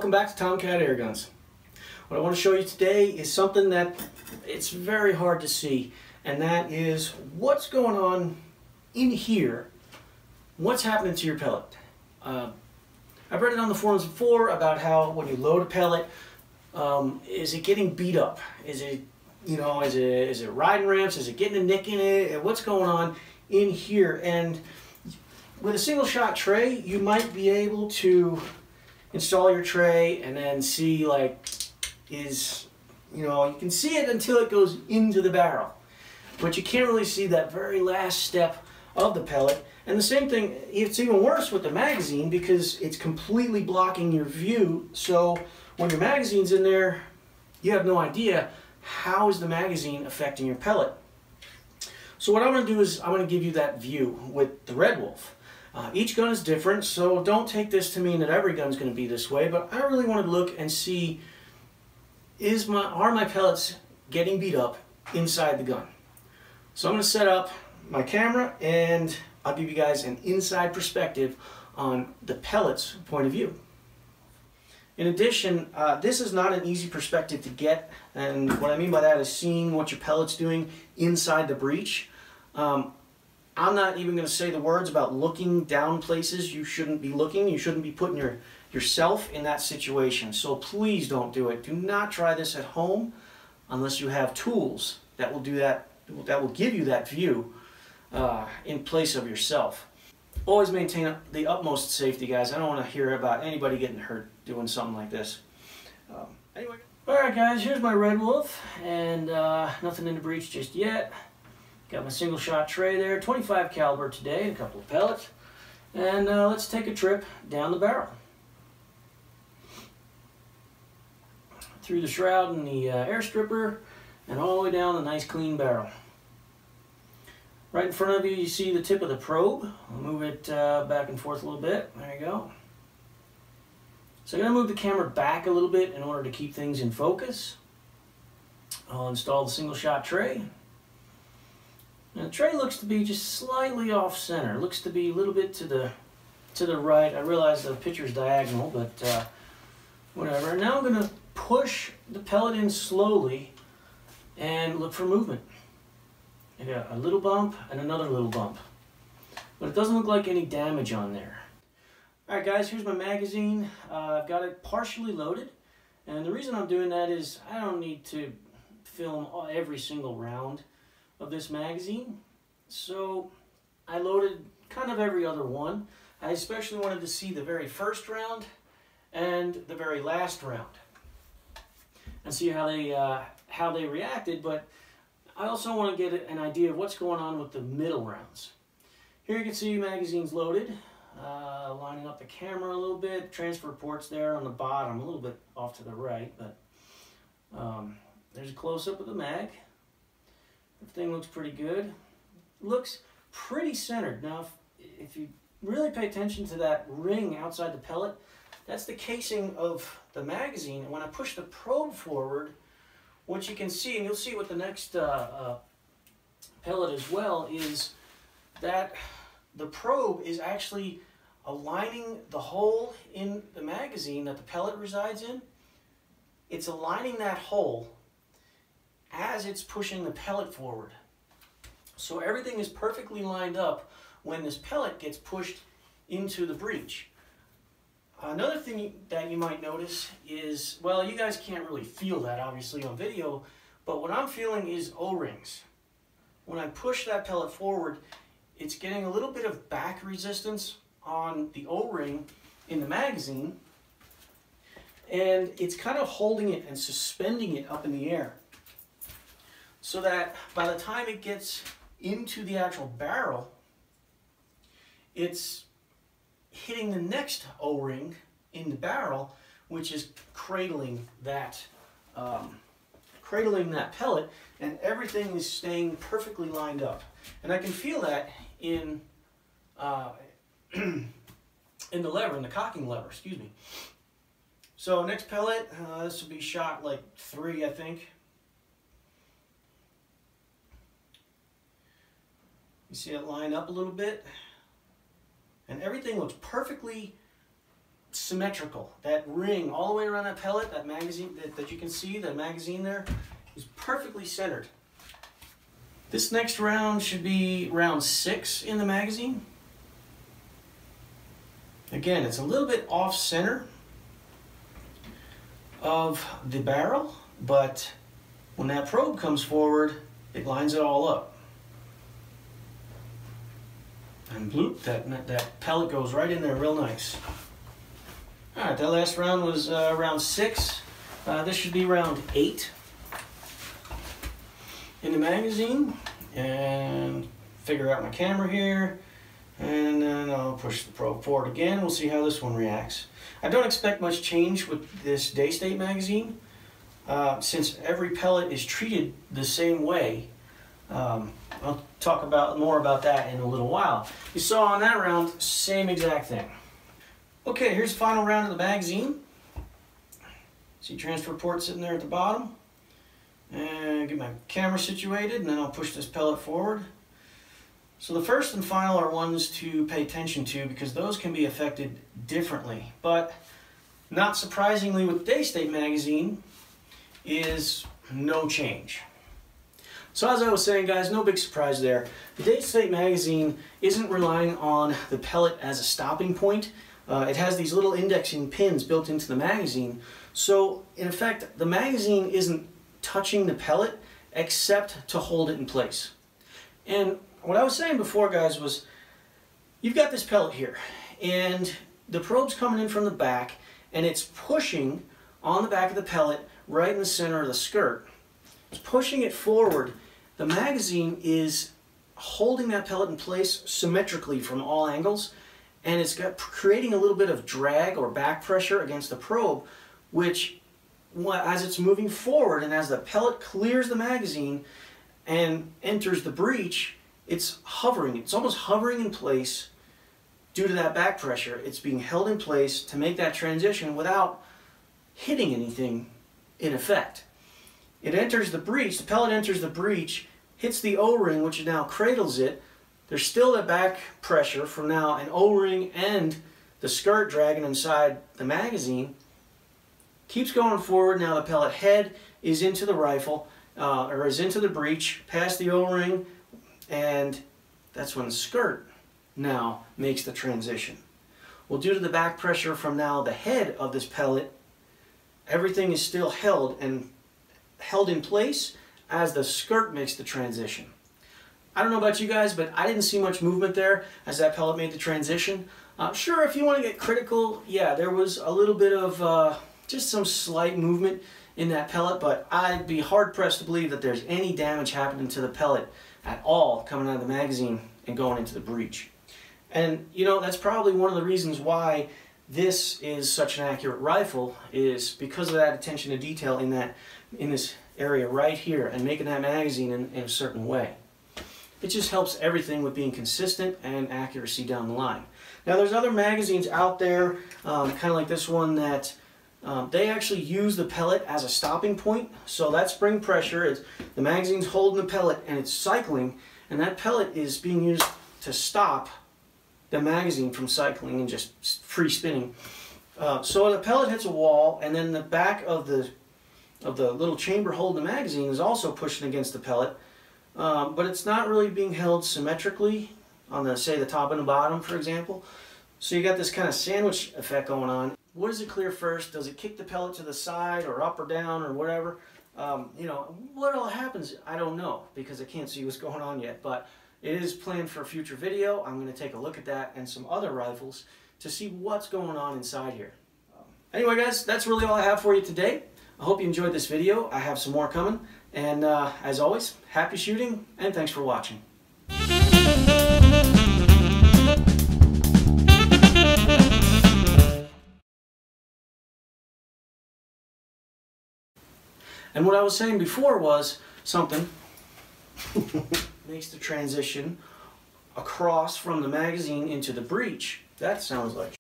Welcome back to Tomcat Airguns. What I want to show you today is something that it's very hard to see, and that is what's going on in here. What's happening to your pellet? I've read it on the forums before about how when you load a pellet, is it getting beat up? Is it, is it riding ramps? Is it getting a nick in it? What's going on in here? And with a single shot tray, you might be able to install your tray and then see, like, you can see it until it goes into the barrel, but you can't really see that very last step of the pellet. And the same thing, it's even worse with the magazine because it's completely blocking your view. So when your magazine's in there, you have no idea how is the magazine affecting your pellet. So what I'm going to do is I'm going to give you that view with the Red Wolf. Each gun is different, so don't take this to mean that every gun's going to be this way, but I really want to look and see, are my pellets getting beat up inside the gun? So I'm going to set up my camera and I'll give you guys an inside perspective on the pellet's point of view. In addition, this is not an easy perspective to get, and what I mean by that is seeing what your pellet's doing inside the breech. I'm not even going to say the words about looking down places you shouldn't be looking. You shouldn't be putting yourself in that situation. So please don't do it. Do not try this at home unless you have tools that will do that, that will give you that view in place of yourself. Always maintain the utmost safety, guys. I don't want to hear about anybody getting hurt doing something like this. Anyway, alright guys, here's my Red Wolf, and nothing in the breech just yet. Got my single shot tray there, 25 caliber today, a couple of pellets, and let's take a trip down the barrel. Through the shroud and the air stripper, and all the way down the nice clean barrel. Right in front of you, you see the tip of the probe. I'll move it back and forth a little bit. There you go. So I'm going to move the camera back a little bit in order to keep things in focus. I'll install the single shot tray. Now the tray looks to be just slightly off center. It looks to be a little bit to the right. I realize the picture's diagonal, but whatever. And now I'm going to push the pellet in slowly and look for movement. I got a little bump and another little bump, but it doesn't look like any damage on there. Alright guys, here's my magazine. I've got it partially loaded, and the reason I'm doing that is I don't need to film every single round of this magazine, so I loaded kind of every other one. I especially wanted to see the very first round and the very last round and see how they reacted, but I also want to get an idea of what's going on with the middle rounds. Here you can see magazine's loaded, lining up the camera a little bit, transfer ports there on the bottom, a little bit off to the right, but there's a close-up of the mag. Everything looks pretty good. Looks pretty centered. Now, if you really pay attention to that ring outside the pellet, that's the casing of the magazine. And when I push the probe forward, what you can see, and you'll see with the next pellet as well, is that the probe is actually aligning the hole in the magazine that the pellet resides in. It's aligning that hole as it's pushing the pellet forward. So everything is perfectly lined up when this pellet gets pushed into the breech. Another thing that you might notice is, well, you guys can't really feel that obviously on video, but what I'm feeling is O-rings. When I push that pellet forward, it's getting a little bit of back resistance on the O-ring in the magazine, and it's kind of holding it and suspending it up in the air, so that by the time it gets into the actual barrel, it's hitting the next O-ring in the barrel, which is cradling that pellet, and everything is staying perfectly lined up. And I can feel that in in the lever, in the cocking lever, excuse me. So next pellet, this will be shot like 3, I think. You see it line up a little bit, and everything looks perfectly symmetrical. That ring all the way around that pellet, that magazine, that you can see, that magazine there, is perfectly centered. This next round should be round 6 in the magazine. Again, it's a little bit off center of the barrel, but when that probe comes forward, it lines it all up. And bloop, that pellet goes right in there real nice. Alright, that last round was round 6. This should be round 8 in the magazine. And figure out my camera here. And then I'll push the probe forward again. We'll see how this one reacts. I don't expect much change with this Daystate magazine. Since every pellet is treated the same way. I'll talk more about that in a little while. You saw on that round, same exact thing. Okay, here's the final round of the magazine. See transfer port sitting there at the bottom. And get my camera situated, and then I'll push this pellet forward. So the first and final are ones to pay attention to because those can be affected differently. But not surprisingly with Daystate magazine is no change. So as I was saying, guys, no big surprise there. The Daystate magazine isn't relying on the pellet as a stopping point. It has these little indexing pins built into the magazine. So in effect, the magazine isn't touching the pellet except to hold it in place. And what I was saying before, guys, was you've got this pellet here and the probe's coming in from the back and it's pushing on the back of the pellet right in the center of the skirt. It's pushing it forward. The magazine is holding that pellet in place symmetrically from all angles, and it's creating a little bit of drag or back pressure against the probe, which as it's moving forward and as the pellet clears the magazine and enters the breech, it's hovering. It's almost hovering in place due to that back pressure. It's being held in place to make that transition without hitting anything in effect. It enters the breech, the pellet enters the breech, hits the O-ring, which now cradles it. There's still that back pressure from now an O-ring and the skirt dragging inside the magazine. Keeps going forward. Now the pellet head is into the rifle, or is into the breech, past the O-ring, and that's when the skirt now makes the transition. Well, due to the back pressure from now the head of this pellet, everything is still held in place as the skirt makes the transition. I don't know about you guys, but I didn't see much movement there as that pellet made the transition. Sure, if you want to get critical, yeah, there was a little bit of just some slight movement in that pellet, but I'd be hard-pressed to believe that there's any damage happening to the pellet at all coming out of the magazine and going into the breech. And, you know, that's probably one of the reasons why this is such an accurate rifle, is because of that attention to detail in this area right here and making that magazine in a certain way. It just helps everything with being consistent and accuracy down the line. Now there's other magazines out there, kind of like this one, that they actually use the pellet as a stopping point. So that spring pressure, the magazine's holding the pellet and it's cycling, and that pellet is being used to stop the magazine from cycling and just free spinning. So the pellet hits a wall, and then the back of the little chamber holding the magazine is also pushing against the pellet, but it's not really being held symmetrically on the, say, the top and the bottom, for example. So you got this kind of sandwich effect going on. What does it clear first? Does it kick the pellet to the side or up or down or whatever? You know, what all happens, I don't know, because I can't see what's going on yet, but it is planned for a future video. I'm going to take a look at that and some other rifles to see what's going on inside here. Anyway, guys, that's really all I have for you today. I hope you enjoyed this video. I have some more coming. And as always, happy shooting, and thanks for watching. And what I was saying before was something makes the transition across from the magazine into the breech. That sounds like